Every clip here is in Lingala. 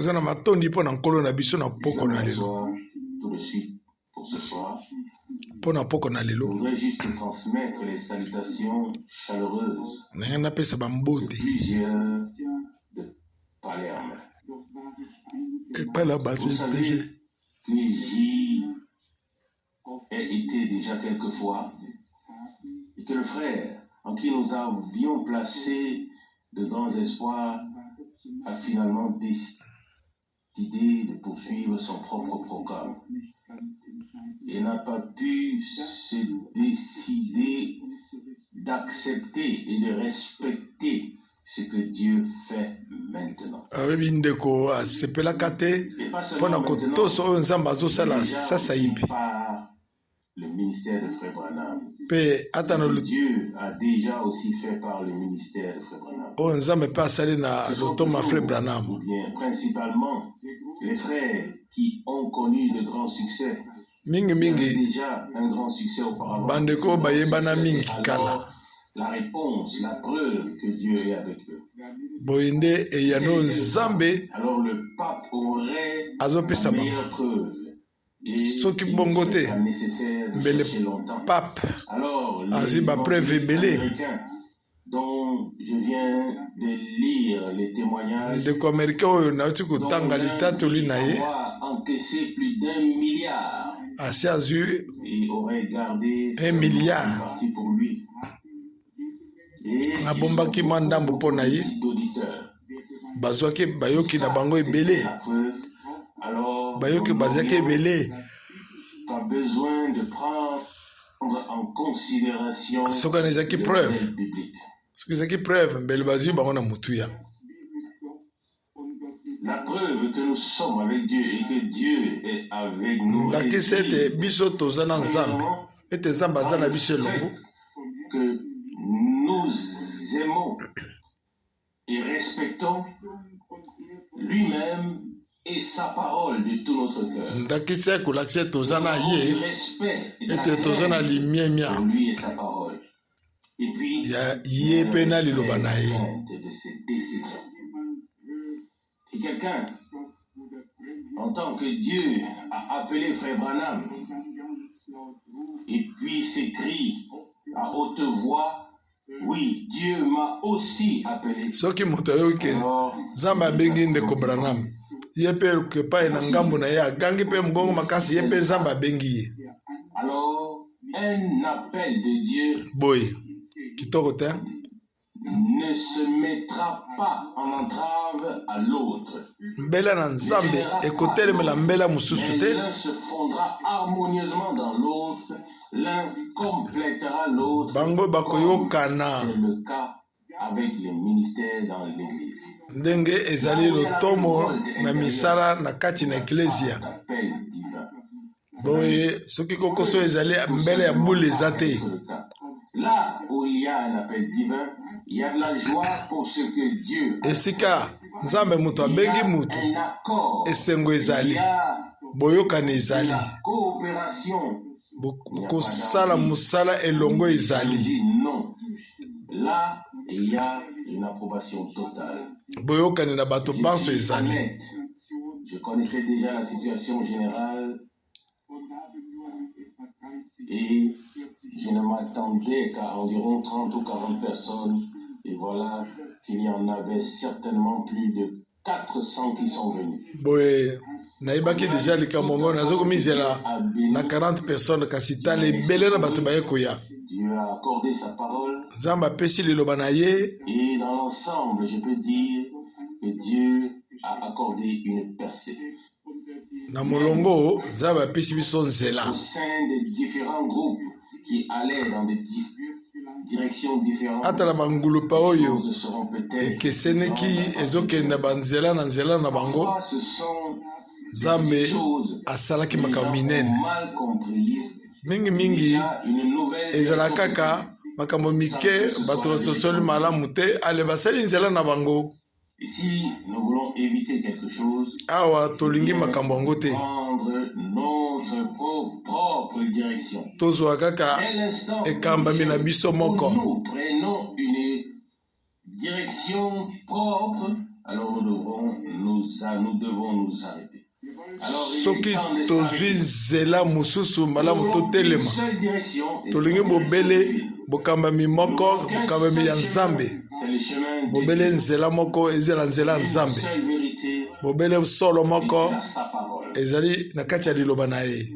tozana matondi pona nkolo na biso na poko na lelo. Tout de suite pour ce soir. Pona poko na lelo. Je voudrais juste transmettre les salutations chaleureuses Na pesa bambote. Plusieurs de Palerme. Et pas la base. Vous savez que j'y ai été déjà quelques fois et que le frère en qui nous avions placé de grands espoirs a finalement décidé de poursuivre son propre programme et n'a pas pu se décider d'accepter et de respecter ce que Dieu fait maintenant. Oui, ndeko asepela kate pona kotoso oyo nzambe azosala sasa yipi. Le ministère de Frère Branham. Dieu a déjà aussi fait par le ministère de Frère Branham. Oh, nzambe pe asali na lotoma Frère Branham. Bien, principalement les frères qui ont connu de grands succès. Mingi déjà un grand succès auparavant. Bandeko bayebana mingi kala. La réponse, la preuve que Dieu est avec eux. Boyende et yano nzambe. Alors le pape aurait la meilleure preuve. Soki bongote mbele pape azi ba preuve ebele dont je viens de lire les témoignages ndeko américain oyo nauti kotanga litatoli na ye encaissé plus d'1 milliard asi azwi et aurait gardé 1 milliard pour lui abombaki mwa ndambo mpo na ye bazwaki bayoki na bango ebele bayoki bazaki ebele soki ezaki preuve soki ezaki preuve mbele bazwi bango na mutuya. La preuve que nous sommes avec Dieu et que Dieu est avec nous. Ndakisi ete biso toza na nzambe ete nzambe aza na biso elongo que nous aimons et respectons lui-même et sa parole de tout notre cœur. Ndakisi ekolakisi toza na ye ete toza na limiemia lui et sa parole. Et puis ya ye pe na liloba na ye. Si quelqu'un entend que Dieu a appelé Frère Branham et puis s'écrie à haute voix, oui, Dieu m'a aussi appelé. Soki moto ayoki nzambe abengi ndeko Branham ye pe kepai na ngambo na ye agangi pe mbongo makasi ye pe nzambe abengi ye. Alors un appel de Dieu boy kitoko te ne se mettra pas en entrave à l'autre. Mbela na nzambe ekotelemela mbela mususu te. L'un se fondra harmonieusement dans l'autre, l'un complétera l'autre. Bango bakoyokana. C'est le cas avec les ministères dans l'église. Ndenge ezali lotomo na misala na kati na eklezia. Boye soki kokoso ezali mbele ya bule zate. Là où il y a un appel divin, il y a de la joie pour ce que Dieu a. Esika nzambe mutu abengi mutu esengo ezali boyokana ezali kosala musala elongo ezali là il y a une approbation totale. Boyokana na bato banso ezali. Je connaissais déjà la situation générale et je ne m'attendais qu'à environ 30 ou 40 personnes. Et voilà qu'il y en avait certainement plus de 400 qui sont venus. Boye, naibaki déjà likamongo nazoko mizela na 40 personnes kasi tale belé na bato baye koya. Dieu a accordé sa parole. Zamba pesi liloba na ye. Et dans l'ensemble, je peux dire que Dieu a accordé une percée. Na molongo zaba pesi biso nzela. Au sein des différents groupes qui allaient dans des directions différentes. Atala bangulu pa oyo ekeseneki ezokenda banzela na nzela na bango. Zambe asalaki makambo minene. Mingi ezala kaka makambo mike bato sosoli malamu te ale basali nzela na bango. Ici, nous voulons éviter quelque chose. Awa tolingi makambo yango te. Prendre notre propre direction. Tozwa kaka ekambami na biso moko. Nous prenons une direction propre, alors nous devrons nous nous devons nous arrêter. Alors, soki tozwi nzela mosusu malamu totelema tolingi bobele bokambami moko bokambami ya nzambe bobele nzela moko ezala nzela ya nzambe bobele solo moko ezali na kati ya liloba na ye.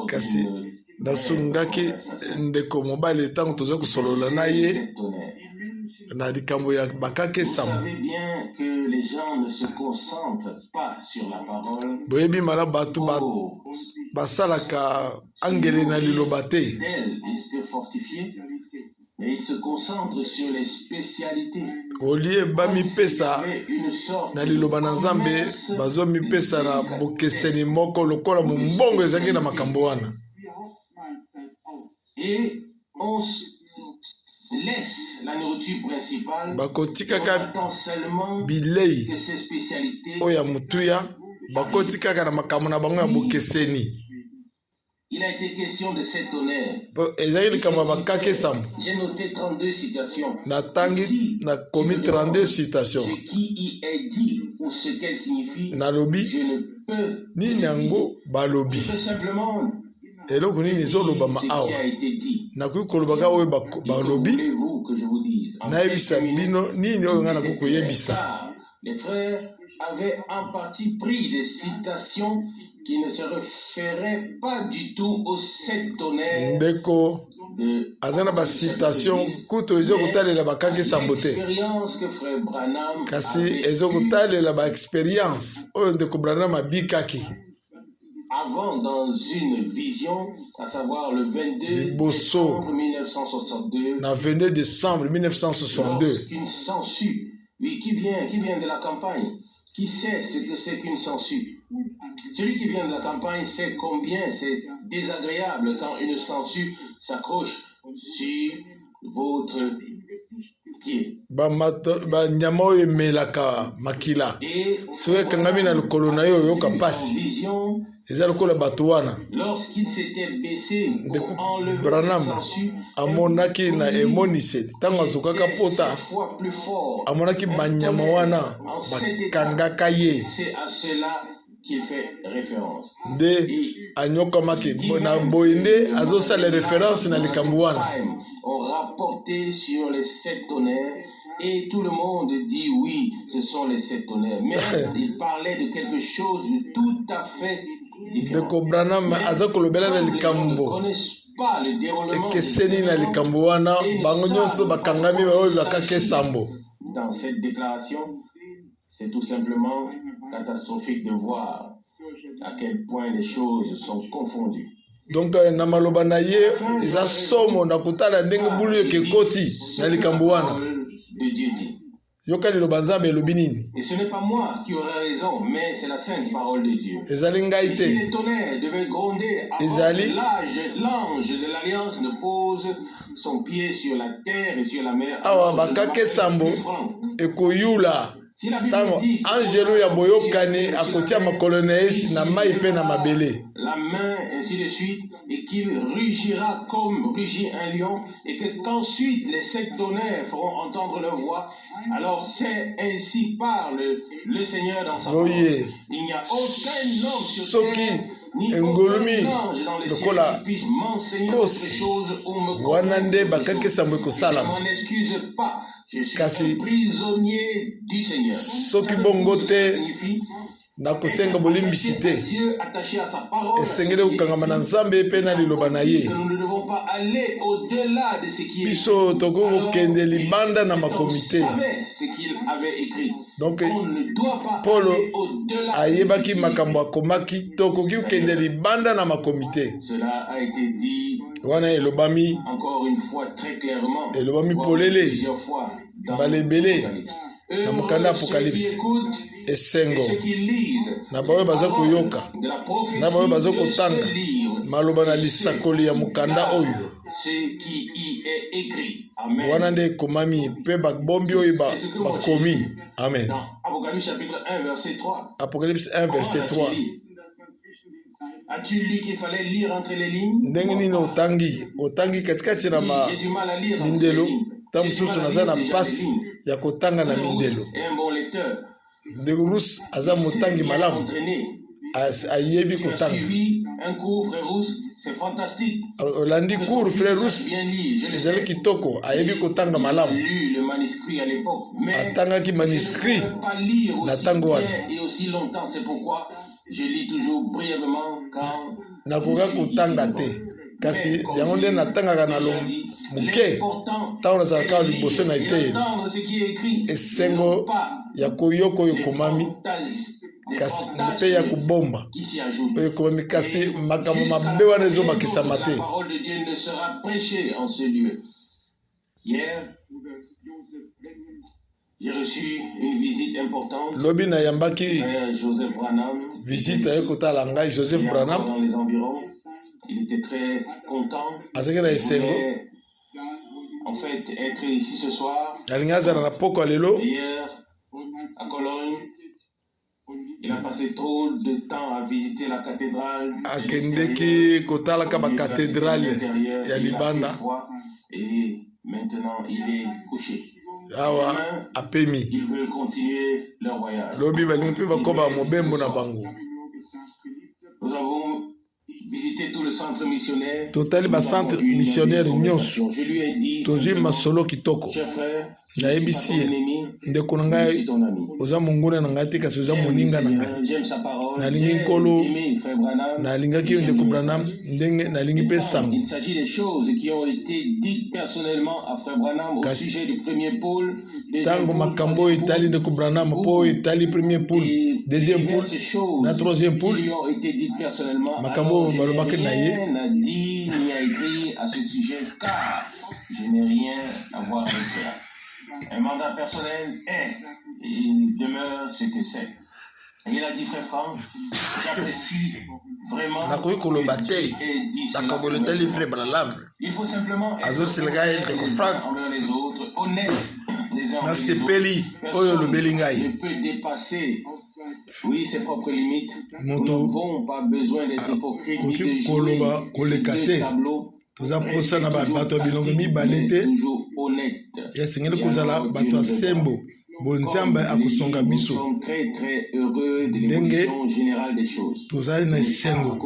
Kasi nasungaki ndeko mobali ntango tozali kosolola na ye na likambo ya bakake sambo. Boyebi mala bato basalaka angele na liloba te. Olie bamipesa na liloba na nzambe bazomipesa na bokeseni moko lokola mombongo ezalaki na makambo wana. Bakotikaka bilei oyo ya mutuya bakotikaka na makambo na bango ya bokeseni. Il a été question de cet tonnerre. J'ai noté 32 citations. Na commis 32 citations. Ce qui y est dit ou ce qu'elle signifie, je ne peux ni nango balobi. Je peux simplement eloko nini ezolobama awa nakoki kolobaka oyo balobi nayebisa bino nini oyo ngai nakoki koyebisa. Les frères avaient en partie pris des citations qui ne se référaient pas du tout aux 7 tonnerres. Ndeko azana ba citation kuto ezokotalela bakaki sambo te kasi ezokotalela ba expérience oyo ndeko Branham abikaki avant dans une vision, à savoir le 22 décembre 1962. Na 22 décembre 1962. Une sangsue, oui, qui vient de la campagne. Qui sait ce que c'est qu'une sangsue? Celui qui vient de la campagne sait combien c'est désagréable quand une sangsue s'accroche sur votre pied. Nyama oyo emelaka makila soki ekangami na lokolo na yo oyoka pasi eza lokola bato wana. Ndeko Branham amonaki na emoniseli ntango azokaka pota amonaki banyama wana bakangaka ye nde anyokamaki na boye nde azosala référence na likambo wana. Et tout le monde dit oui, ce sont les 7 tonnerres. Mais il parlait de quelque chose de tout à fait différent. Ndeko Branham aza kolobela na likambo ekeseni na likambo wana bango nyonso bakangami baoyo bakake sambo. Dans cette déclaration, c'est tout simplement catastrophique de voir à quel point les choses sont confondues. Donc na maloba na ye eza somo na kutala ndenge bulu ekekoti na likambo wana. Et ce n'est pas moi qui aurai raison, mais c'est la sainte parole de Dieu. Et si les tonnerres devaient gronder avant que l'ange de l'alliance ne pose son pied sur la terre et sur la mer. Si la Bible dit la main, ainsi de suite, et qu'il rugira comme rugit un lion, et qu'ensuite les 7 tonnerres feront entendre leur voix, alors c'est ainsi parle le Seigneur dans sa parole. Il n'y a aucun homme sur terre, ni aucun ange dans les cieux qui puisse m'enseigner quelque chose ou me comprendre. Je m'en excuse pas. Je suis prisonnier du Seigneur. Soki bongote na kosenga bolimbisi te esengeli kokangama na nzambe mpe na liloba na ye. Biso tokoki kokende libanda na makomite. Donc Paulo ayebaki makambo akomaki tokoki kokende libanda na makomite. Wana elobami polele balebele na mokanda apocalypse esengo na baoyo baza koyoka na baoyo baza kotanga maloba na lisakoli ya mokanda oyo wana nde ekomami mpe babombi oyo bakomi. Amen. Apocalypse 1 verset 3. As-tu lu qu'il fallait lire entre les lignes? Ndenge nini otangi katikati na mindelo tamususu naza na pasi ya kotanga na mindelo. lecteur. ndeko Rousse aza motangi malamu ayebi kotanga suivi un cours, frère Rousse, c'est fantastique. olandi cours frère Rousse Bien lu, je le ezali sais. kitoko ayebi kotanga malamu Lu le manuscrit à l'époque, mais atangaki manuscrit je ne peux pas lire na aussi tango wana bien et aussi longtemps. C'est pourquoi je lis toujours brièvement quand nakoka kotanga te kasi yango nde natangaka na moke ntango nazalaka liboso na ete esengo ya koyoka oyo ekomami kasi mpe ya kobomba oyo ekomami kasi makambo mabe wana ezobakisama te. J'ai reçu une visite importante. Lobi na yambaki Joseph Branham. Visite ya kotala ngai Joseph Branham. Dans les environs. Il était très content. Azaki na esengo. En fait, être ici ce soir. Alinga azala na poko lelo. Hier, à Cologne. Il a passé trop de temps à visiter la cathédrale. Akendeki kotala ka ba cathédrale ya Libanda. Et maintenant, il est couché. Awa apemi. Ils veulent continuer leur voyage. Lobi balingi mpe bakoba mobembo na bango. Nous avons visité tout le centre missionnaire. Totali ba centre missionnaire nyonso. Je lui ai dit, Tozi masolo kitoko. cher frère, nayebisi ye ndeko na ngai oza monguna na ngai te kasi oza moninga na ngai nalingi nkolo nalingaki yo ndeko Branham ndenge nalingi mpe sango kasi ntango makambo oyo etali ndeko Branham mpo oyo etali premier poule deuxième poule na troisième poule makambo oyo balobaki na ye je n'ai rien à voir avec cela. Un mandat personnel est et il demeure ce que c'est. Et il a dit, frère Franck, j'apprécie vraiment. Il faut simplement être envers les autres, honnête les uns envers les autres. Personne ne peut dépasser, oui, ses propres limites. Nous n'avons pas besoin d'être hypocrites ni de jouer de tableau. toza posa na bato ya bilongo mibale te esengeli kozala bato ya sembo bonzambe akusonga biso ndenge tozali na esengo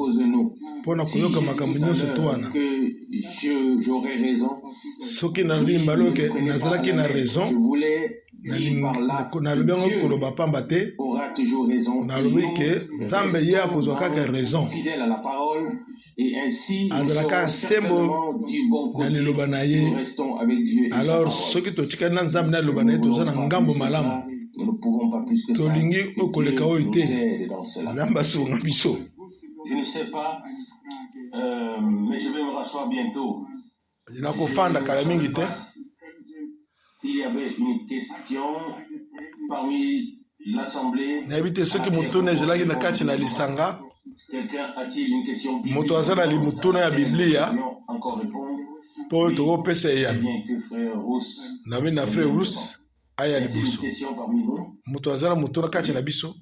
mpona koyoka makambo nyonso to wana soki nalobi mbala oke nazalaki na raison nalobi yango koloba pamba te nalobi ke nzambe ye akozwa kaka raison azalaka sembo na liloba na ye. Alors soki totikali na nzambe na liloba na ye toza na ngambo malamu tolingi okoleka oyo te nzambe asunga biso. nakofanda kala mingi te. nayebi te soki motuna ezalaki na kati na lisanga moto aza na limutuna ya biblia mpo oyo tokopesa eyano nabi na frère Rousse aya liboso moto aza na mutuna kati na biso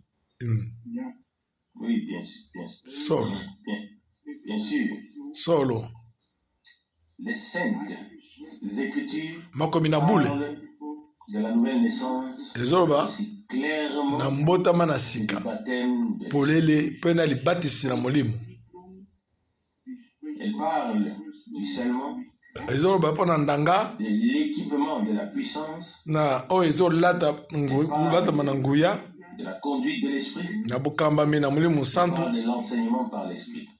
solo makomi na bule ezoloba na mbotama na sika polele mpe na libatisi na molimo ezoloba mpo na ndanga na oyo ezolatama na nguya na bokambami na molimo santu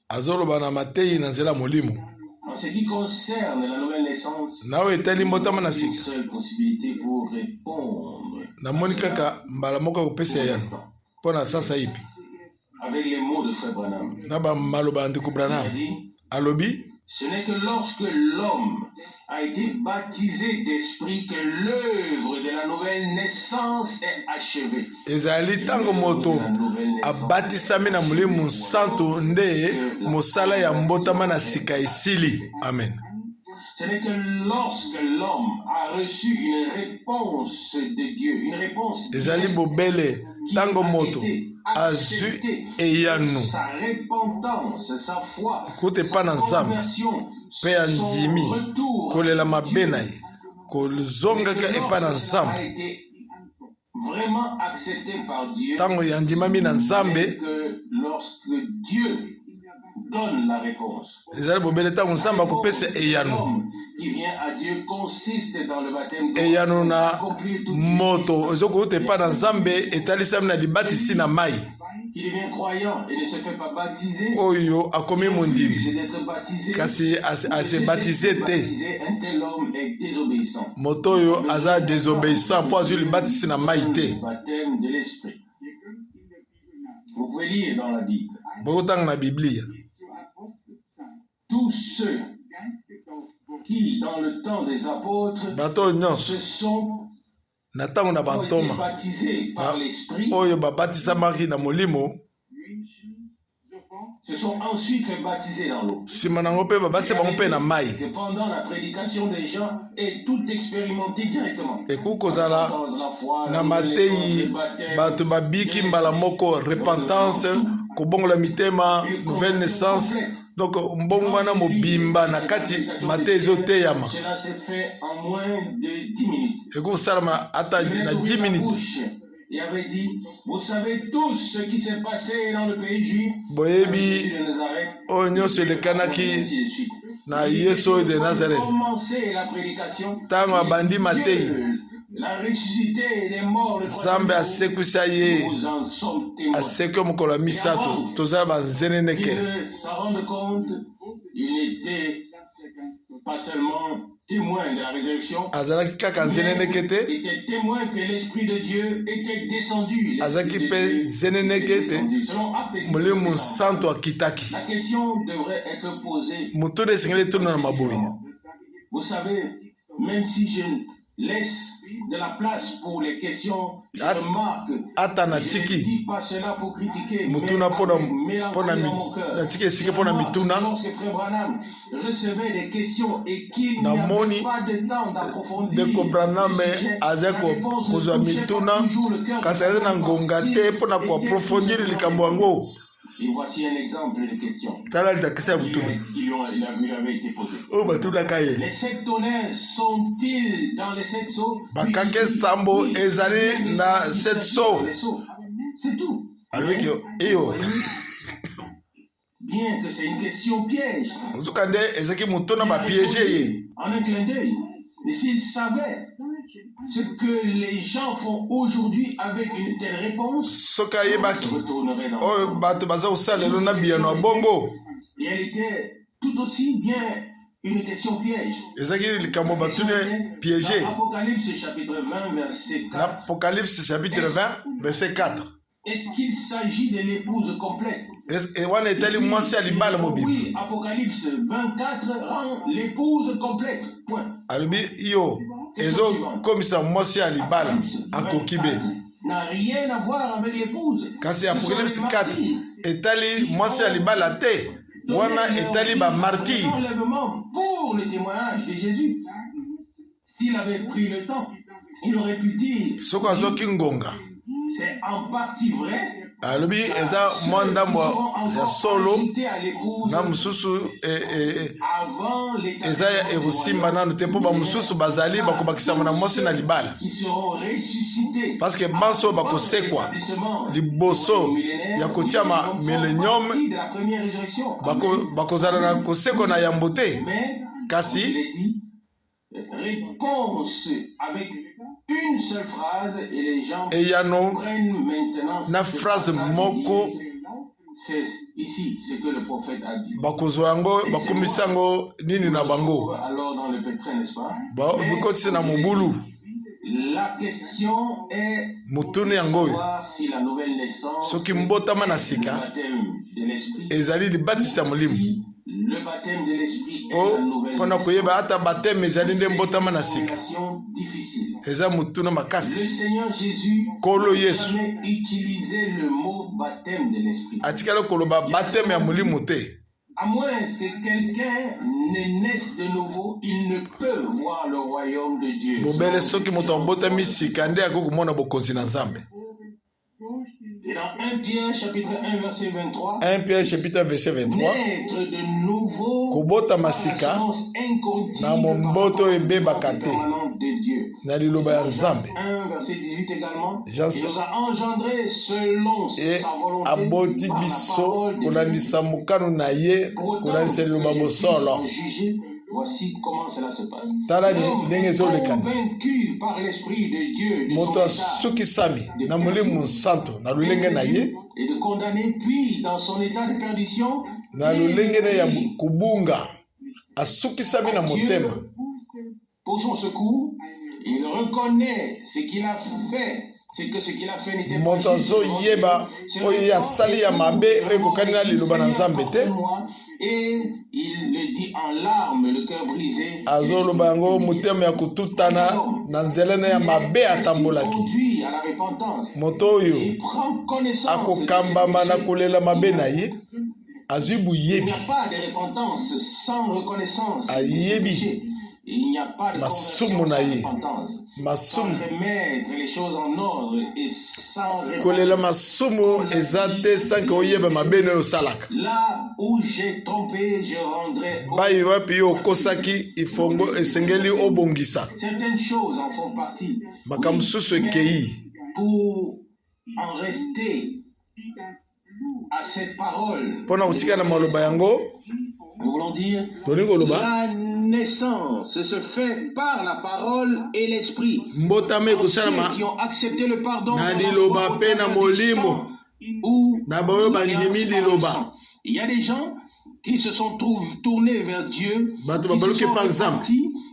azoloba na mateyi na nzela molimo na oyo etali mbotama na sika namoni kaka mbala moko ya kopesa yano mpo na sasa ipi na bamaloba ya ndeko Branham alobi ce n'est que lorsque l'homme a été baptisé d'esprit que l'œuvre de la nouvelle naissance est achevée. ezali ntango moto abatisami na molimo santu nde mosala ya mbotama na sika esili. Amen. Ce n'est que lorsque l'homme a reçu une réponse de Dieu, une réponse ezali bobele ntango moto azwi eyano kote epa na nzambe mpe ya ndimi kolela mabe na ye kozongaka epa na nzambe vraiment accepté par Dieu, tango yandimami na nzambe c'est que lorsque Dieu donne la réponse, ezali bobele tango nzambe akopesa eyano l'homme qui vient à Dieu consiste dans le baptême d'eau eyano pour na accomplir toute moto ezokouta epai na nzambe etalisami na libatisi na mai qui devient croyant et ne se fait pas baptiser, oyo akomi mondimi refuse d'être baptisé, kasi ase baptize te baptisé, un tel homme est désobéissant. moto oyo aza désobéissant mpo azwi libatisi na mai te Le baptême de l'esprit. Vous pouvez lire dans la Bible. bokotanga na biblia Tous ceux qui, dans le temps des apôtres, bato oyo nyonso se sont na ntango na ont été bantoma baptisés par l'esprit, oyo babatisamaki na molimo se sont ensuite fait baptiser dans l'eau. nsima nango mpe babatisa bango mpe na mai Que pendant la prédication des gens est tout expérimenté directement. ekoki kozala Dans la foi, na la mateyi le baptême, bato babiki mbala moko repentance kobongola mitema nouvelle naissance donc mbongwana mobimba na kati mateyi ezoteyama cela s'est fait en moins de 10 minutes. ekoki kosalama ata na 10 minutes Et avait dit, vous savez tous ce qui s'est passé dans le pays juif, boyebi de Nazareth, oyo nyonso elekanaki ainsi de suite. na yesu oyo de nazareth Commencer la prédication, ntango abandi mateyi Dieu l'a ressuscité des morts le nzambe asekwisa ye nous en sommes témoins. aseki mokolo ya misato tozala banzeneneke Qu'il ne s'en rende compte, il n'était pas seulement témoin de la résurrection, azalaki kaka nzeneneke te il était témoin que l'Esprit de Dieu était descendu. azalaki L'Esprit de mpe Dieu nzeneneke était te descendu. Selon Actes des molimo Apôtres, santo akitaki la question devrait être posée. moto nde esengeli etuna na maboyi Vous savez, même si je laisse de la place pour les questions, je remarque, ata je ne natiki dis pas cela pour critiquer, mutuna mais mpona avec mélancolie dans mon cœur. natiki esika mpona mituna Lorsque Frère Branham recevait des questions et qu'il n'y namoni avait pas de temps d'approfondir, ndeko braname aza kozwa mituna kasi aza na ngonga te mpona koaprofondiri likambo yango et voici un exemple de question tala litakisa ya qui mituna lui avait été posée. oyo batunaka ye Les sept tonnerres sont-ils dans les sept seaux? bakaki esambo ezali na set so Les seaux. C'est tout. alobiki iyo Bien que c'est une question piège, nzoka nde ezalaki motuna bapiége ye en un clin d'œil. Mais s'il savait ce que les gens font aujourd'hui avec une telle réponse, soki ayebaki il retournerait dans oyo bato baza kosala lelo na biyano ya bongo Et elle était tout aussi bien une question piège. ezalaki likambo batuni piége Dans Apocalypse chapitre 20, verset 4. l'Apocalypse chapitre 20 verset 4 Est-ce qu'il s'agit de l'épouse complète? wana etali mwasi ya libala mobimba Oui, Apocalypse 24 rend l'épouse complète. Point. alobi yo ezokomisa mwasi ya libala akoki be N'a rien à voir avec l'épouse. kasi apocalypse 4 etali mwasi ya libala te wana etali bamartire Enlèvement pour le témoignage de Jésus. S'il avait pris le temps, il aurait pu dire, soki azwaki ngonga c'est en partie vrai. alobi eza mwa ndambo ya solo na mosusu Avant l'état eza ekosimba nano te mpo bamosusu bazali bakobakisama na mwasi na libala qui seront ressuscités parce que banso bakosekwa liboso ya kotia ma millennium de la première résurrection. bakozala na kosekwa na yambo te Mais, kasi il est dit, réponse avec une seule phrase et les gens eyano prennent maintenant na cette phrase moko c'est ici ce que le prophète a dit. bakozwa yango bakomisa yango nini na bango Alors dans le pétrin, n'est-ce pas? bikotisa na mobulu La question est motuni yango oyo savoir si la nouvelle naissance, soki mbotama na le sika baptême de l'esprit, ezali libatisi ya molimo si le baptême de l'esprit est o la nouvelle mpona naissance, koyeba ata bateme ezali nde mbotama na c'est une sika relation difficile. eza motuna Le makasi Seigneur Jésus Kolo n'a Yesu. jamais utilisé le mot baptême de l'esprit. atikali koloba bateme ya molimo te À moins que quelqu'un ne naisse de nouveau, il ne peut voir le royaume de Dieu. bobele soki moto abotami sika nde akoki komona bokonzi na nzambe Et dans 1 Pierre chapitre 1 verset 23, 1 Pierre chapitre 1 verset 23 naître de nouveau kobotama par la sika semence incorruptible na momboto par la ebebaka parole te permanente de Dieu. na liloba ya Nzambe. 1 verset 18 également. Jean Il nous a engendrés selon sa volonté aboti par la biso parole de kolandisa mukanu na ye kolandisa liloba bosolo. Voici comment cela se passe. Tala ndenge ezolekana. Convaincu par l'esprit de Dieu de moto asukisami na molimo nsanto na lulenge na ye et de condamner, puis dans son état de perdition na lulenge na ya kubunga asukisami na motema. Pour son secours, il reconnaît ce qu'il a fait. C'est que ce qu'il a fait n'était pas moto azoyeba oyo asali ya mabe oyo ekokani na liloba na Nzambe te. Et il le dit en larmes, le cœur brisé. Azoloba yango motema ya kututana na nzela na ya mabe atambolaki. Moto oyo akokambama na kolela mabe na ye azwi buyebi. Ayebi masumu na ye masumu kolela masumu eza te sanke oyeba mabe na osalaka. Bayi wapi yo okosaki ifongo esengeli obongisa makambo susu ekei mpona kotika na maloba yango. La naissance se fait par la parole et l'esprit. Ceux qui ont accepté le pardon na liloba pe na molimo na bayo bandimi liloba. Il y a des gens qui se sont tournés vers Dieu,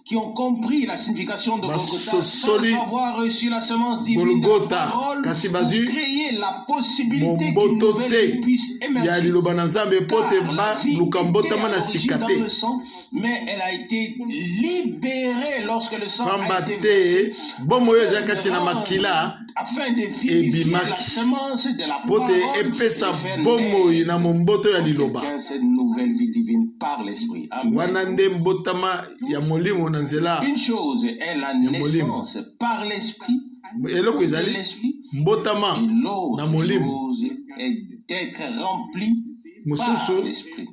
qui ont compris la signification de Golgotha, sans avoir reçu la semence divine de la parole, pour créer la possibilité qu'une nouvelle vie puisse émerger. Car la vie était dans le sang, mais elle a été libérée lorsque le sang a été versé, afin de vivifier la semence de la parole et faire naître cette nouvelle vie divine par l'esprit. Une chose est la naissance par l'esprit, et l'autre chose est d'être rempli par l'esprit.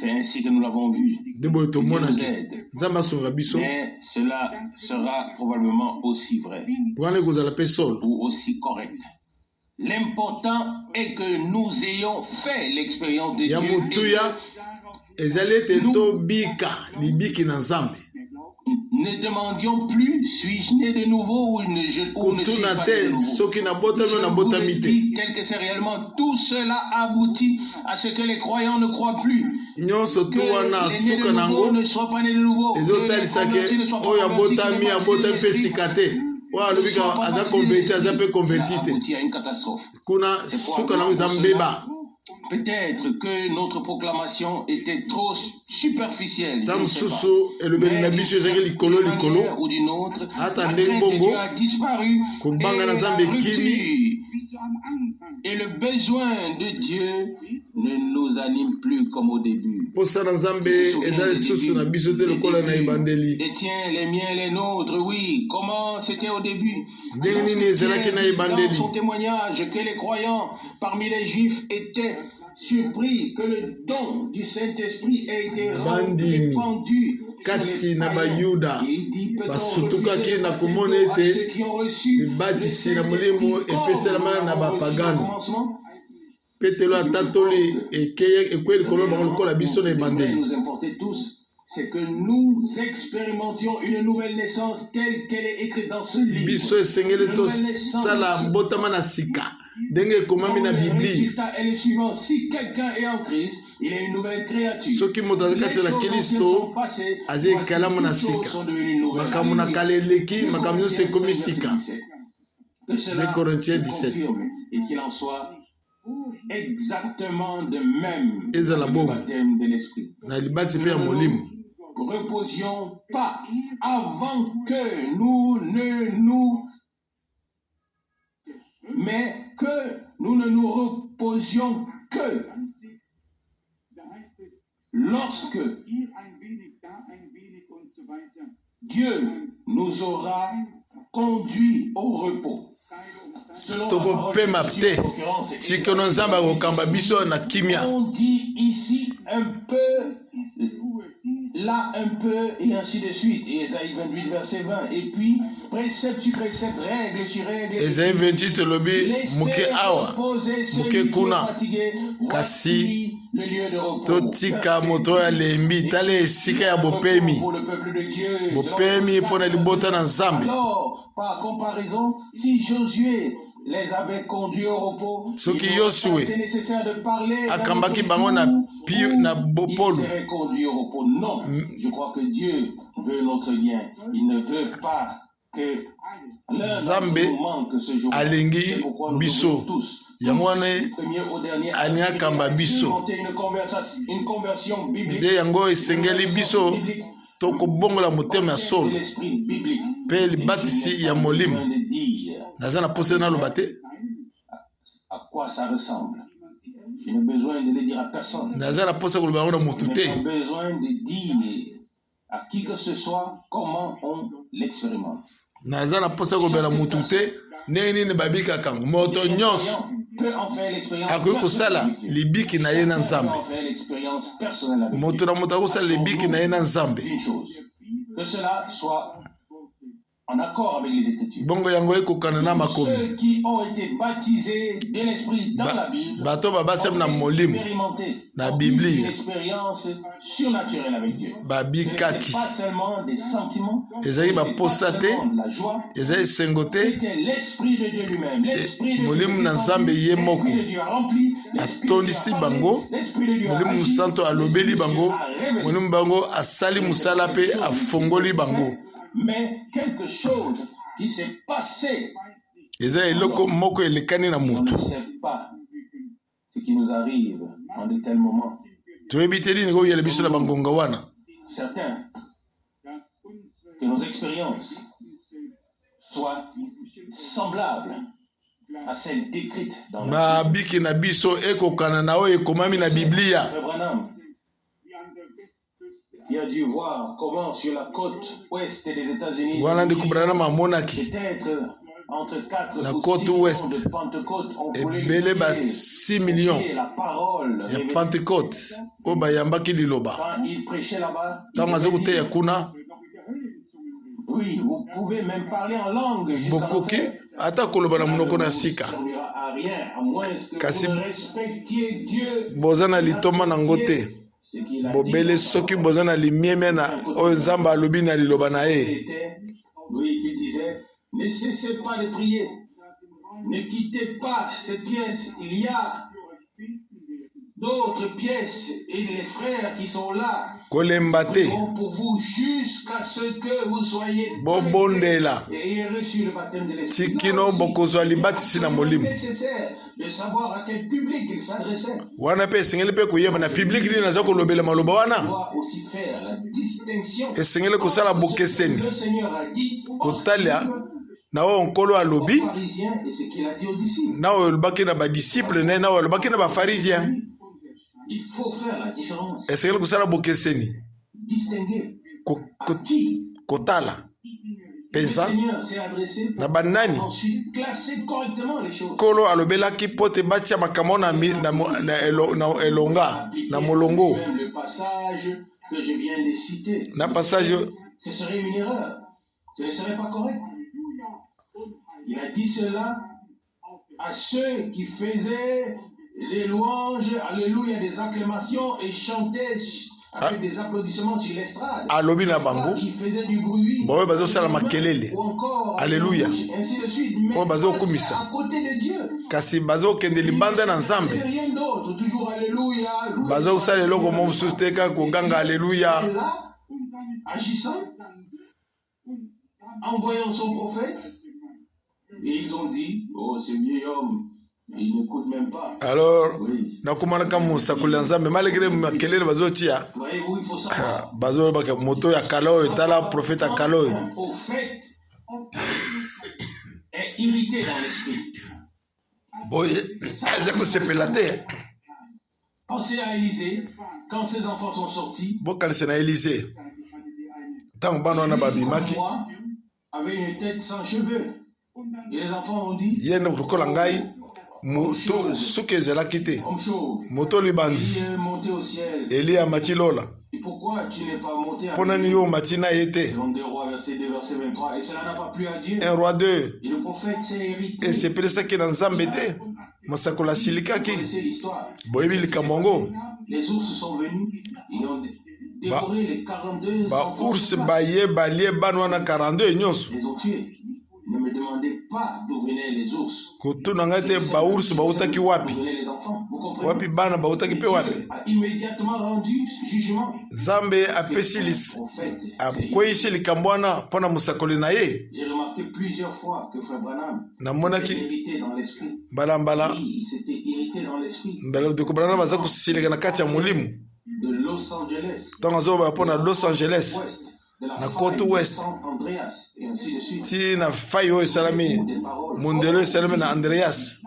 C'est ainsi que nous l'avons vu. Dieu nous aide. Mais cela sera probablement aussi vrai ou aussi correct. L'important est que nous ayons fait l'expérience de Dieu. Ne demandions plus, suis-je né de nouveau ou ne suis pas né de nouveau. Tel que c'est réellement, tout cela aboutit à ce que les croyants ne croient plus. Que les nés de nouveau ne soient pas nés de nouveau. Que les convertis ne soient pas convertis. À une catastrophe. Peut-être que notre proclamation était trop superficielle. Mais d'une manière ou d'une autre, la crainte de Dieu a disparu et le besoin de Dieu ne nous anime plus comme au début. Les tiens, les miens, les nôtres, oui. Comment c'était au début? Dans son témoignage que les croyants parmi les Juifs étaient surpris que le don du Saint-Esprit ait été répandu kati na bayuda basutukaki na komona ete libatisi na molimo epeselama na bapagano. Petelo atatoli ekweli kolo bango lokola biso na ebandeli. C'est que nous expérimentions une nouvelle naissance telle qu'elle est écrite dans ce livre. Biso esengeli to sala mbotama na sika. Denge komami na Biblia. Le résultat est le suivant: si quelqu'un est en Christ, il est une nouvelle créature. Soki moto azakati la Kristo aze kalamu na sika. Makamu na kaleleki makamu yose komi sika. 2 Corinthiens 17. Et qu'il en soit exactement de même le baptême de l'esprit. Reposions pas avant que nous ne nous reposions que lorsque Dieu nous aura conduits au repos. On dit ici un peu là un peu, et ainsi de suite. Et Ésaïe 28, verset 20. Et puis, précepte sur précepte, règle sur règle. Esaïe 28 lobi muke awa muke kuna kasi totika moto ya lembi tala esika ya bopemi mpona libota na Nzambe. Alors, par comparaison, si Josué les avait conduits au repos, soki il Yosue était nécessaire de parler akambaki bango na bopolu. il serait conduit au repos. Non, je crois que Dieu veut notre bien. Il ne veut pas que Nzambe alingi biso yango wana ani akamba biso nde yango esengeli biso tokobongola motema ya solo mpe libatisi ya molimo. Naza na posa naloba te, à quoi ça ressemble. Je n'ai besoin de le dire à personne. naza na posa koloba yango na motu te. Je n'ai pas besoin de dire à qui que ce soit comment on l'expérimente. Naza na posa koloba na motu te ndenge nini babikaka ngo moto nyonso akoki kosala libiki na ye na Nzambe. Moto na moto akosala libiki na ye na Nzambe. Que cela soit en accord avec les Écritures. Bongo yango ekokana na makomi. Ceux qui ont été baptisés de l'Esprit dans la Bible bato babasem na molimo na Biblia une expérience surnaturelle avec Dieu. babikaki Pas seulement des sentiments, ezali baposa te, la joie, ezali sengo te, c'était l'Esprit de Dieu lui-même. L'Esprit de molimo na Nzambe ye moko atondisi bango, molimo santo alobeli bango, molimo bango asali musala pe afongoli bango. Mais quelque chose qui s'est passé. Ezali eloko moko elekani na On mutu. ne sait pas ce qui nous arrive en de tels moments. Toyebi te nini koyela biso na bangonga wana. Certains, que nos expériences soient semblables à celles décrites dans la Bible. Mabiki na biso ekokana na oyo ekomami na Biblia. Frère Branham, qui a dû voir comment sur la côte ouest des États-Unis, Wana ndi kubrana mamonaki peut-être entre 4 la ou côte 6 ouest. millions de Pentecôtes ont voulu Ebele ba l'écouter. 6 millions Et la parole ya révélée. Pentecôte oyo bayambaki liloba. Quand il prêchait là-bas, il Ntango aza devait koteya dire, kuna oui, vous pouvez même parler en langue jusqu'à bokoki l'enfer. ata koloba na monoko na sika. Ça ne servira à rien, à moins que Kasi vous ne respectiez Dieu. boza na litoma nango te. Ce qu'il a Bobele dit, soki boza na limieme na oyo Nzambe alobi na liloba na ye. c'était, oui, qui disait, ne cessez pas de prier. Ne quittez pas cette pièce. Il y a d'autres pièces et les frères qui sont là Kolemba te, prieront pour vous jusqu'à ce que vous soyez bobondela et ayez reçu le baptême de l'Esprit. tikino bokozwa libatisi na molimo. Nécessaire de savoir à quel public il s'adressait. Wana pe esengeli pe koyeba na public nini naza kolobela maloba wana. Doit aussi faire la distinction. Esengeli kosala bokeseni Le Seigneur a dit kotalia na oyo nkolo alobi aux pharisiens et ce qu'il a dit aux disciples. na oyo alobaki na badisiple na ye na oyo alobaki na bafarisien. Il faut faire la différence. Esengeli kosala bokeseni Distinguer Ko- à ko- qui kotala le penza Seigneur s'est adressé na banani ensuite classer correctement les choses. nkolo alobelaki mpo te batia makambo na elonga na molongo. Même le passage que je viens de citer, Na passage ce serait une erreur. Ce ne serait pas correct. Il a dit cela à ceux qui faisaient les louanges, alléluia, des acclamations et chantaient avec des applaudissements sur l'estrade. alobi na bango Il faisait du bruit. baoyo bazosala makelele Ou encore, Alléluia. ainsi de suite. Mais Oyo pas bazokumisa à côté de Dieu. kasi bazokende libanda na C'est Nzambe, rien d'autre. Toujours alléluia. loué bazosala eloko mo mosusu te kaka koganga aleluya. soit là, agissant, envoyant son prophète. Et ils ont dit, oh, ce vieil homme, il n'écoute même pas. Alors Oui. nakumanaka mosakoli ya Nzambe malgré makelele bazotia Voyez-vous, il faut savoir. bazolobaka moto ya kala oyo tala profete ya kala oyo Un prophète est irrité dans l'esprit. boye aza kosepela te. Pensez à Élisée, quand ses enfants sont sortis. Bokanisa na Élysée ntango bana wana babimaki Moi, avait une tête sans cheveux. Et les enfants ont dit, ye lokola ngai moto soki ezalaki te Homme chauve. moto libandi Élie est monté au ciel. Eli amati lola Et pourquoi tu n'es pas monté à mpo nani yo omati na ye te. Selon 2 Rois, verset 2, verset 23. Et cela n'a pas plu à Dieu. 1 roi 2 Et le prophète s'est hérité. esepelisaki na nzambe te masakolo asilikaki Vous connaissez l'histoire. boyebi likambo yango. Les ours sont venus. Ils ont dévoré les 42 baours baye balie bana wana 42 nyonso. Ils les ont tués. Ne me demandez pas d'où venaient les ours. kotuna ngai te baours bautaki wapi D'où venaient les enfants. Vous comprenez? wapi bana bautaki mpe wapi. Dieu a immédiatement rendu jugement. nzambe akweyisi likambo wana mpo na mosakoli na ye. J'ai remarqué plusieurs fois que Frère Branham namonaki s'était irrité dans l'esprit. mbalambala Oui, il s'était irrité dans l'esprit. mbala ndeko Branham aza kosilika na kati ya molimo De Los Angeles, ntango azoba mpo na Los Angeles ouest, de la na faille côte de ouest San Andreas, et ainsi de suite. ti na fai oyo esalami Des paroles. mondelo esalami na Andreas.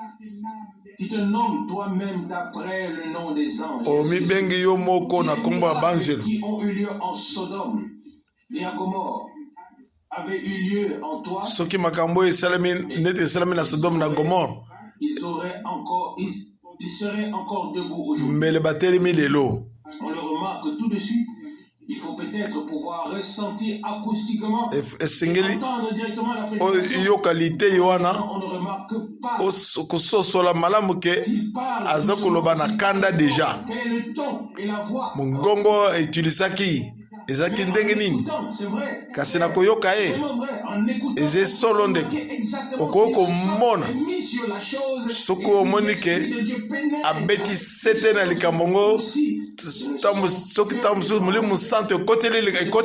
Tu te nommes toi-même d'après le nom des anges. omibengi yo moko na kombo ya banzelo Qui ont eu lieu en Sodome et à Gomorre avaient eu lieu en toi. soki makambo oyo esalami neti esalami na Sodome na Gomore Ils seraient encore debout aujourd'hui. mbele batelemi lelo. On le remarque tout de suite. Il faut peut-être pouvoir ressentir acoustiquement, esengeli entendre directement la prédication. oyoka liteyi wana On ne remarque pas kososola malamu ke s'il parle. aza koloba na kanda deja. Quel est le ton et la voix? mongongo etilisaki ezalaki ndenge nini Pourtant, c'est vrai. kasi na koyoka ye Vraiment vrai. En écoutant, eze solo ndeko exactement okoki ce qu'il komona a mis sur la chose. soki Et omoni ke l'esprit de Dieu pénètre abeti sete na likambo ngo aussi. soki ntango mosusu molimo santo ekoti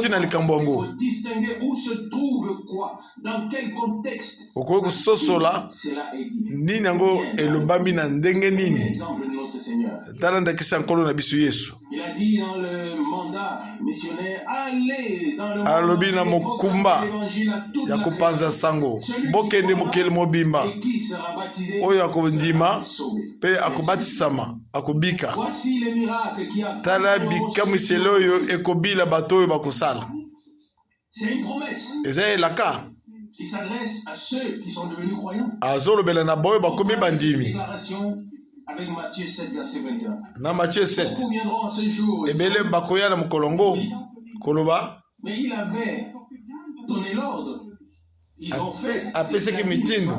na likambo Il yango faut distinguer où se trouve quoi, dans quel contexte okoki kososola cela est dit. nini yango elobami na ndenge nini. Exemple de notre Seigneur. tala ndakisa nkolo na biso yesu Il a dit dans le mandat missionnaire, allez dans le monde alobi na entier, mokumba proclamez l'évangile à toute ya la kopanza sango bokende mokili mobimba création. Et qui sera baptisé oyo akondima sauvé. mpe akobatisama akobika. Voici les miracles qui a. tala bikamiselo oyo ekobila bato oyo bakosala. C'est une promesse eza elaka qui s'adresse à ceux qui sont devenus croyants. azolobela na baoyo bakomi bandimi Déclaration avec Matthieu 7, verset 21. na Matthieu 7 Beaucoup viendront ce jour. ebele bakoya na mokolongo koloba Mais il avait donné l'ordre. Ils ont fait. apesaki mitindo.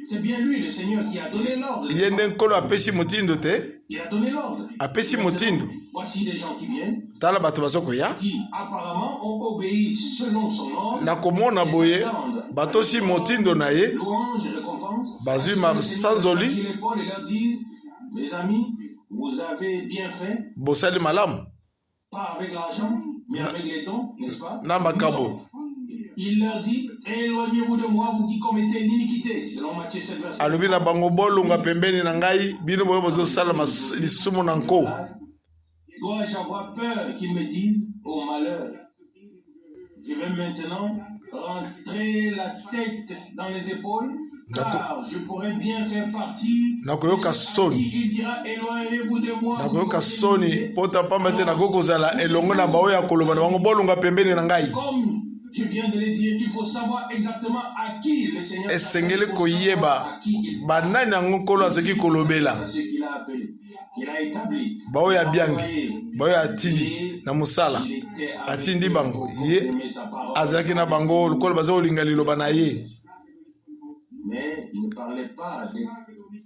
C'est bien lui, le Seigneur, qui a donné l'ordre. ye nde nkolo apesi motindo te Il a donné l'ordre. apesi motindo. Voici des gens qui viennent, tala bato bazokoya qui apparemment ont obéi selon son ordre. na komona boye batosi motindo na ye Louange et récompense. bazwi masanzoli Sur l'épaule et leur disent, mes amis, vous avez bien fait, bosali malamu pas avec l'argent, mais avec les dons, n'est-ce pas? na makambo. Il leur dit, éloignez-vous de moi, vous qui commettez l'iniquité, selon Matthieu 7, verset. alobi na bango bolunga pembeni na ngai bino boyo bozosala lisumu na nko. Dois-je avoir peur qu'ils me disent, au malheur? Je vais maintenant rentrer la tête dans les épaules, car je pourrais bien faire partie. nakoyoka soni Il dira, éloignez-vous de moi. nakoyoka soni mpo ta pamba te nakoki kozala elongo na baoyo ya koloba na bango bolunga pembeni na ngai. Comme je viens de le dire, il faut savoir exactement à qui le Seigneur esengeli s'adresse, koyeba à qui il banani yango nkolo azalaki kolobela C'est ce qu'il a appelé, qu'il a établi. baoyo abiangi baoyo atindi na mosala atindi bango ye azalaki na bango lokolo baza kolinga liloba na ye. Mais il ne parlait pas des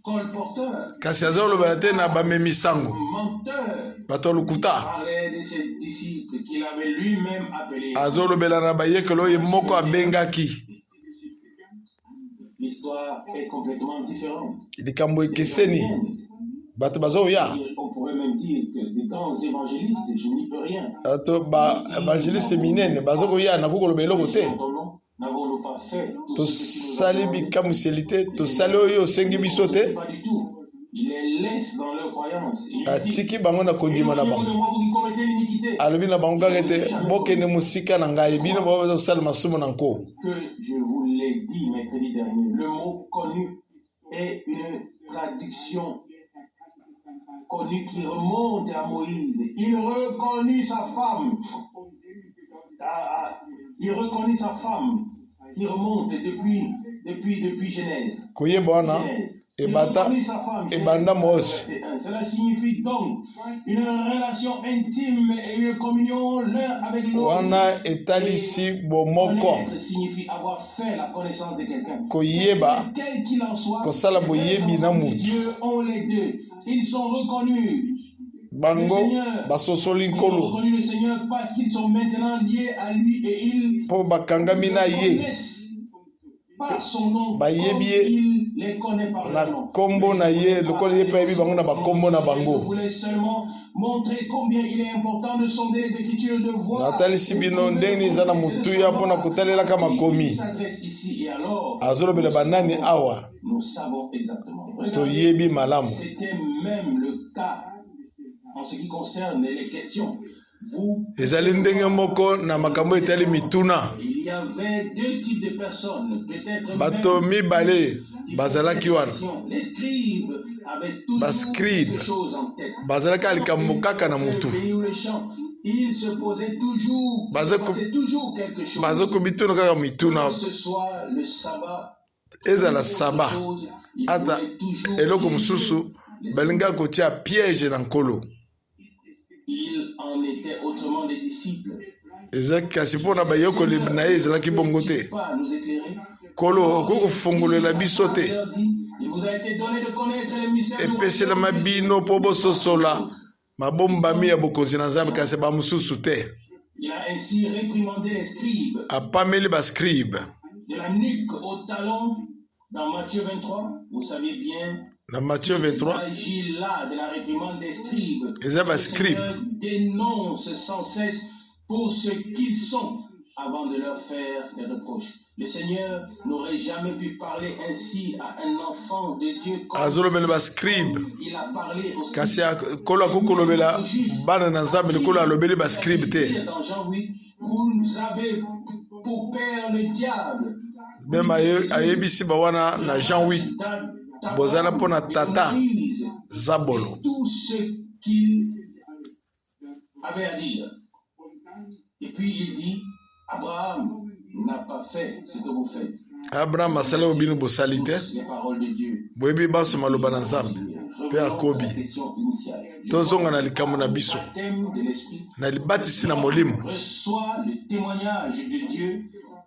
colporteurs, kasi aza kolobela te na bamemi sango menteurs. bato ya Il lokuta. parlait de ses disciples qu'il avait lui-même appelés. azolobela na bayekelo oyo moko abengaki. L'histoire est complètement différente. likambo ekeseni bato bazoya On pourrait même dire que des grands évangélistes, je n'y peux rien. bato baevangeliste minene bazokoya nakoki koloba eloko te. N'avons-nous pas fait tout ce que tosali tu nous as bikamiseli te tosali oyo osengi biso te. demandé? Pas du tout. Il les laisse dans leur croyance. Il lui dit, atiki bango na kondima na éloignez-vous de bango moi, vous qui commettez l'iniquité. alobi na bango kaka ete bokende mosika na ngai bino bao baza kosala masumu na nko. Que je vous l'ai dit mercredi dernier, le mot connu est une traduction connue qui remonte à Moïse. Il reconnut sa femme. Il reconnut sa femme qui remonte depuis Genèse. koyeba wana Genèse. famille, sa femme. Cela signifie donc une relation intime et une communion l'un avec l'autre. Connaître signifie avoir fait la connaissance de quelqu'un. Quel qu'il en soit, Dieu ont les deux. Ils sont reconnus. Bango basosoli nkolo reconnus le Seigneur parce qu'ils sont maintenant liés à lui et ils po bakangami na ye par son nom, bayebi il les connaît par na leur nom. kombo na ye lokola ye pe yebi bango na bakombo na Je bango. voulais seulement montrer combien il est important de sonder les Écritures, de voir. natalisi bino ndenge niza na mutuya mpona kotalelaka makomi s'adresse ici et alors. azolobela banani awa Nous savons exactement. toyebi malamu. C'était même le cas en ce qui concerne les questions. ezali ndenge moko na makambo etali mituna. Il y avait deux types de personnes, peut-être bato mibale bazalaki wana les scribes avaient bascribe des choses en tête. bazalaki likambo kaka na mutu Il se posait toujours quelque chose. bazokomituna kaka mituna Que ce soit le sabbat, ezala saba ata eloko mosusu balinga kotia piège na nkolo. il en était autrement des disciples. ezalaki kasi mpona bayokoli na ye ezalaki bongo te. Pas nous éclairer. nkolo okoki kofungolela biso te Il vous a été donné de connaître les mystères. epeselama bino mpo bososola mabombami ya bokonzi na nzambe kasi bamosusu te. Il a ainsi réprimandé les scribes. apameli bascribe De la nuque au talon, dans Matthieu 23, vous saviez bien. na Matthieu 23 Il s'agit là de la réprimande des scribes. eza bascribe Dénonce sans cesse pour ce qu'ils sont avant de leur faire des reproches. Le Seigneur n'aurait jamais pu parler ainsi à un enfant de Dieu comme azolobela bascribe il a parlé au kasi nkolo akoki kolobela bana na nzambe likolo alobeli bascribe te. dans Jean 8, vous nous avez pour père le diable. meme ayebisi bawana na Jean 8 bozala mpona tata zabolo. Tout ce qu'il avait à dire. Et puis il dit, Abraham n'a pas fait ce que vous faites. abraham asala oyo bino bosali te Les paroles de Dieu. boyebi baso maloba na nzambe mpe akobi Question initiale. tozonga na likambo na biso Baptême de l'esprit na libatisi na molimo. reçoit le témoignage de Dieu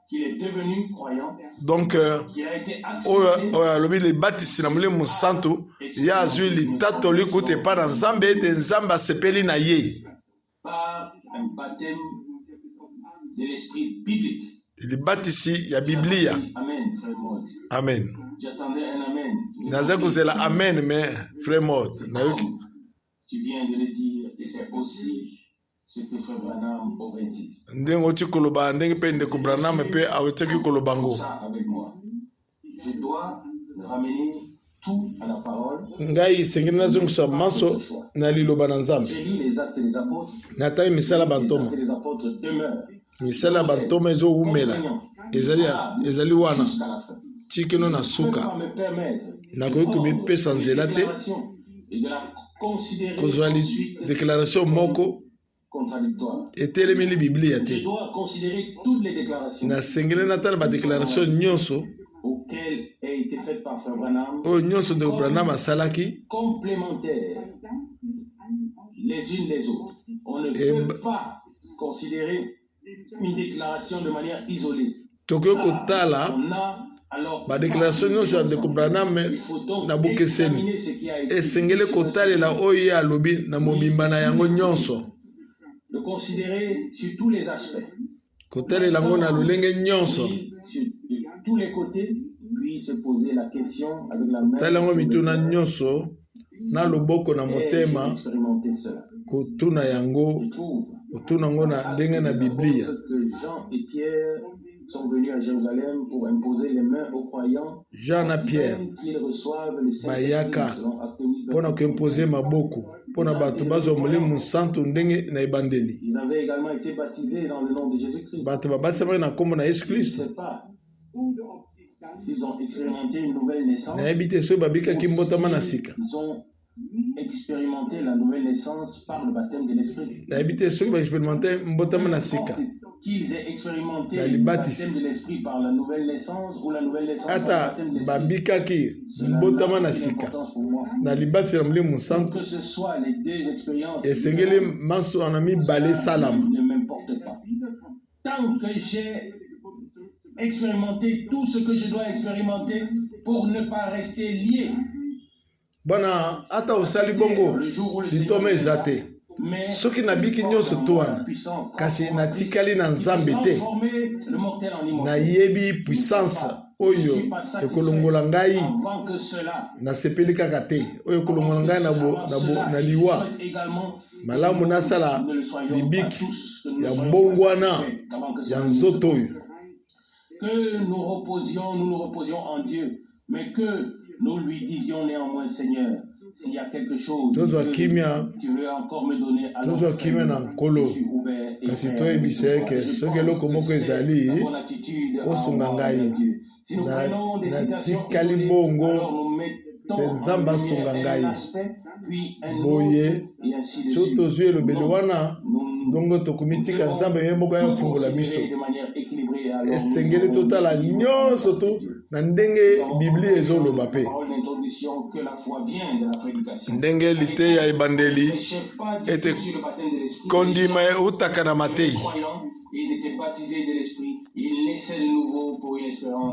qu'il est devenu croyant, donc qu'il a été oyo accepté alobi libatisi na molimo santu ye azwi litatoli kuta epai na nzambe ete nzambe asepeli na ye par un baptême de l'esprit biblique. libatisi ya biblia. Amen, frère Maud. amen. J'attendais un amen. naza kozela amen me frère mode nayoki Tu viens de le dire et c'est aussi ce que frère Branham aurait dit. ndenge oti koloba ndenge mpe ndeko branham mpe awetiaki koloba ngo. Ça avec moi. Je dois ramener tout à la parole. ngai sengeli nazongisa maso na liloba na nzambe. Je lis les actes des apôtres. natali misala Les bantoma actes des apôtres demeurent misala ya bantoma ezowumela ezali wana jusqu'à la fin. tikino na Je ne peux suka pas me permettre nakoki komipesa nzela te et de la considérer kozwa ensuite déclaration moko contradictoire. etelemeli biblia Je te. dois considérer toutes les déclarations nasengeli natala badéclaration nyonso auxquelles a été faite par frère Branham oyo nyonso ndeko branham asalaki complémentaires les unes les autres. On ne peut pas considérer une déclaration de manière isolée. tokoki kotala On a alors badéclaration nyonso ya ndeko branham il faut donc na bokeseni examiner ce qui a été esengeli kotalela oyo ye alobi na mobimba na yango nyonso le considérer sur tous les aspects. kotalela yango na lolenge nyonso De tous les côtés, puis se poser la question avec la main. tala yango mituna nyonso na loboko na Et motema expérimenter cela. kotuna yango Je trouve kotuna yango na ndenge na biblia. que Jean et Pierre sont venus à Jérusalem pour imposer les mains aux croyants Jean na Pierre afin qu'ils reçoivent le bayaka Saint-Esprit selon Acte 8, mpona koimpose maboko mpona bato bazwa molimo santu ndenge na ebandeli. Ils avaient également été baptisés dans le nom de Jésus-Christ. bato babasamaki na nkombo na yesu Je ne kristo. sais pas s'ils ont expérimenté une nouvelle naissance. nayebi te soki babikaki mbotama na sika. Ils ont expérimenté la nouvelle naissance par le baptême de l'Esprit. nayebi te soki baexperimente mbotama na sika qu'ils aient expérimenté na le libatisi baptême de l'esprit par la nouvelle naissance ou la nouvelle naissance par le ata baptême de l'esprit. babikaki Cela mbotama n'a na aucune sika importance pour moi. na libatisi na molimo santo Que ce soit les deux expériences esengeli manso na mibale salama ne m'importe pas. Tant que j'ai expérimenté tout ce que je dois expérimenter pour ne pas rester lié. bwana ata osali bongo litoma eza te soki nabiki nyonso to wana kasi natikali na nzambe te nayebi puissance oyo ekolongola ngai nasepeli kaka te oyo ekolongola ngai na liwa malamu nasala libiki ya mbongwana ya nzoto oyo. Que nous nous reposions en Dieu, mais que nous lui disions néanmoins, Seigneur, s'il y a quelque chose que tu veux encore me donner, alors je suis ouvert et kasi toyebisa eke soki eloko moko ezali osunga ngai natikali bongo te nzambe asunga ngai boye so tozwi elobeli wana bongo tokomitika nzambe ye moko yafungola biso esengeli totala nyonso to na ndenge biblia ezoloba mpe ndenge liteya ebandeli ete kondima eutaka na mateyi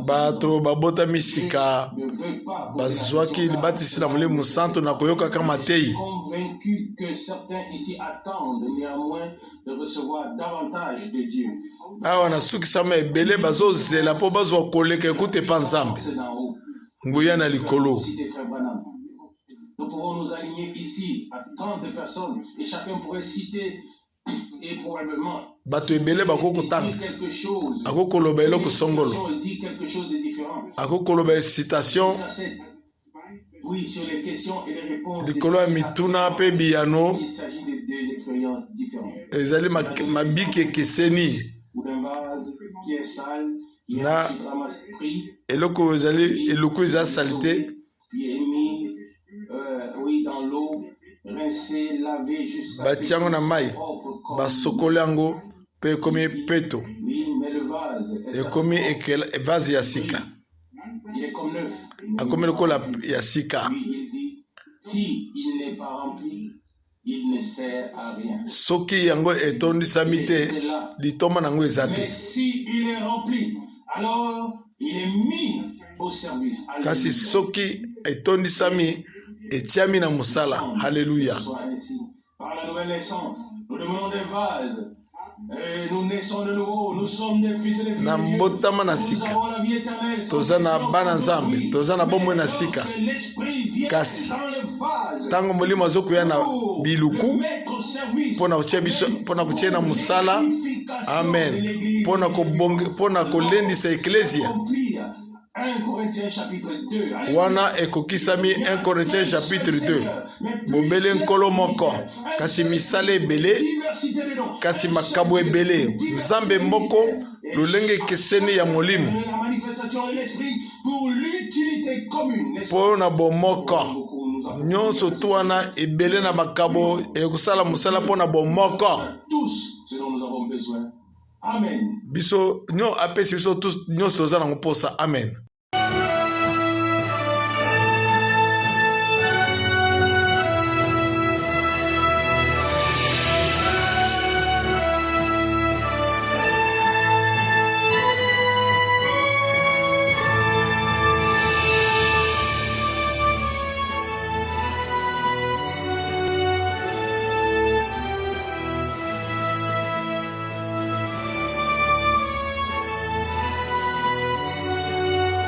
bato babotami sika bazwaki libatisi na molimo santo na koyokaka mateyi awa nasukisama ebele bazozela mpo bazwa koleka ekute pa nzambe nguya na likolo. Nous pouvons nous aligner ici à 30 personnes et chacun pourrait citer et probablement bato ebele bakokotanga akokoloba eloko songolo akokoloba citation likolo ya mituna mpe biyano ezali mabiki ekeseni na eloko ezali eloko eza salite batiango na mai basokoli yango mpe ekomi peto ekomi vase ya sika akomi lokola ya sika soki yango etondisami te litoma nango eza te kasi soki etondisami etiami na mosala. Haleluya. Par la nouvelle naissance, nous devenons des vases. Et nous naissons de nouveau, nous sommes des fils et des filles. Na mbotama na sika toza na bana nzambe toza na bomoi na sika kasi tango molimo azokuya na biluku mpona kotia na mosala amen mpona kolendisa eklesia wana ekokisami 1 Corinthiens chapitre 2 bobele nkolo moko kasi misala ebele kasi makabo ebele nzambe moko lolenge ekeseni ya molimo mpona bomoko nyonso tu wana ebele na makabo ekosala mosala mpona bomoko biso apesi biso nyonso toza nango mposa amen.